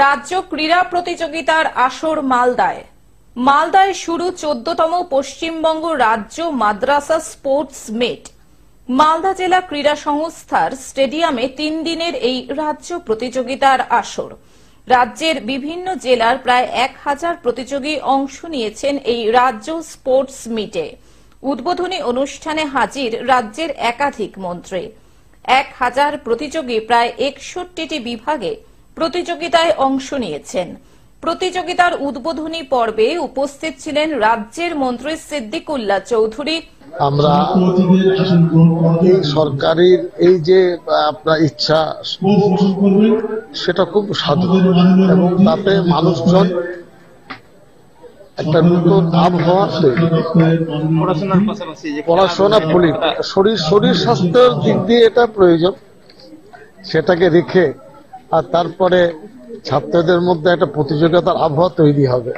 রাজ্য ক্রীড়া প্রতিযোগিতার আসর মালদায় শুরু 14তম পশ্চিমবঙ্গ রাজ্য মাদ্রাসা স্পোর্টস মিট। মালদা জেলা ক্রীড়া সংস্থার স্টেডিয়ামে 3 দিনের এই রাজ্য প্রতিযোগিতার আসর। রাজ্যের বিভিন্ন জেলার প্রায় 1000 প্রতিযোগী অংশ নিয়েছেন এই রাজ্য স্পোর্টস মিটে। উদ্বোধনী অনুষ্ঠানে হাজির রাজ্যের একাধিক মন্ত্রী। 1000 প্রতিযোগী প্রায় 61টি বিভাগে প্রতিযোগিতায় অংশ নিয়েছেন। প্রতিযোগিতার উদ্বোধনী পর্বে উপস্থিত ছিলেন রাজ্যের মন্ত্রী সিদ্দিকুল্লাহ চৌধুরী। আমরা এই সরকারের এই যে আপনার ইচ্ছা সেটা খুব সাধু এবং তাতে মানুষজন একটা নতুন আবহাওয়া তৈরি, পড়াশোনা শরীর স্বাস্থ্যের দিক দিয়ে এটা প্রয়োজন, সেটাকে রেখে আর তারপরে ছাত্রদের মধ্যে একটা প্রতিযোগিতার আবহাওয়া তৈরি হবে।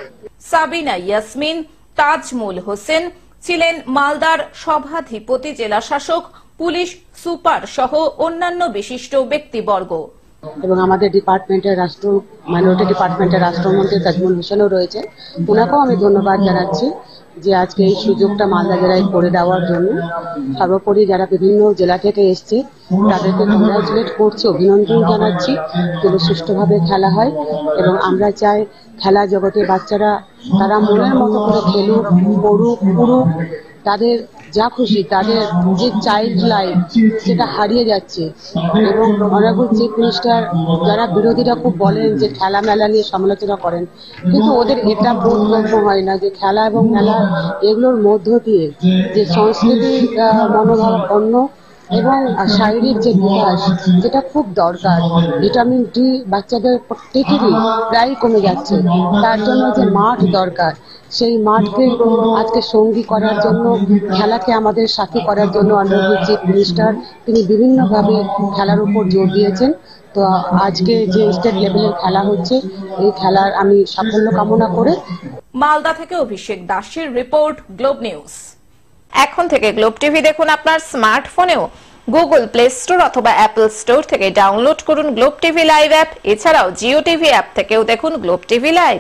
সাবিনা ইয়াসমিন, তাজমুল হোসেন ছিলেন মালদার সভাধিপতি, জেলা শাসক, পুলিশ সুপার সহ অন্যান্য বিশিষ্ট ব্যক্তিবর্গ। এবং আমাদের ডিপার্টমেন্টের মাইনরিটি ডিপার্টমেন্টের রাষ্ট্রমন্ত্রী তাজমুল হোসেনও রয়েছে, ওনাকেও আমি ধন্যবাদ জানাচ্ছি যে আজকে এই সুযোগটা মালদা জেলায় করে দেওয়ার জন্য। সর্বোপরি যারা বিভিন্ন জেলা থেকে এসছে তাদেরকে কংগ্রাচুলেট করছি, অভিনন্দন জানাচ্ছি, যেন সুষ্ঠুভাবে খেলা হয়। এবং আমরা চাই খেলা জগতের বাচ্চারা তারা মনের মতো করে খেলুক, পড়ুক, পুরুক, তাদের যা খুশি, তাদের যে চাইল্ড লাইফ সেটা হারিয়ে যাচ্ছে। এবং অনারেবল চিফ মিনিস্টার, যারা বিরোধীরা খুব বলেন যে খেলা মেলা নিয়ে সমালোচনা করেন, কিন্তু ওদের এটা বোধগম্য হয় না যে খেলা এবং মেলা এগুলোর মধ্য দিয়ে যে সংস্কৃতি মনোভাবাপন্ন এবং শারীরিক যে বিকাশ, যেটা খুব দরকার। ভিটামিন ডি বাচ্চাদের প্রত্যেকেরই প্রায় কমে যাচ্ছে, তার জন্য যে মাঠ দরকার, সেই মাঠকে আজকে সঙ্গী করার জন্য, খেলাকে আমাদের সাথী করার জন্য অনারেবল চিফ মিনিস্টার তিনি বিভিন্নভাবে খেলার উপর জোর দিয়েছেন। তো আজকে যে স্টেট লেভেলের খেলা হচ্ছে, এই খেলার আমি সাফল্য কামনা করে। মালদা থেকে অভিষেক দাসের রিপোর্ট, গ্লোব নিউজ। এখন থেকে গ্লোব টিভি দেখুন আপনার স্মার্টফোনেও। গুগল প্লে স্টোর অথবা অ্যাপল স্টোর থেকে ডাউনলোড করুন গ্লোব টিভি লাইভ অ্যাপ। এছাড়াও জিও টিভি অ্যাপ থেকেও দেখুন গ্লোব টিভি লাইভ।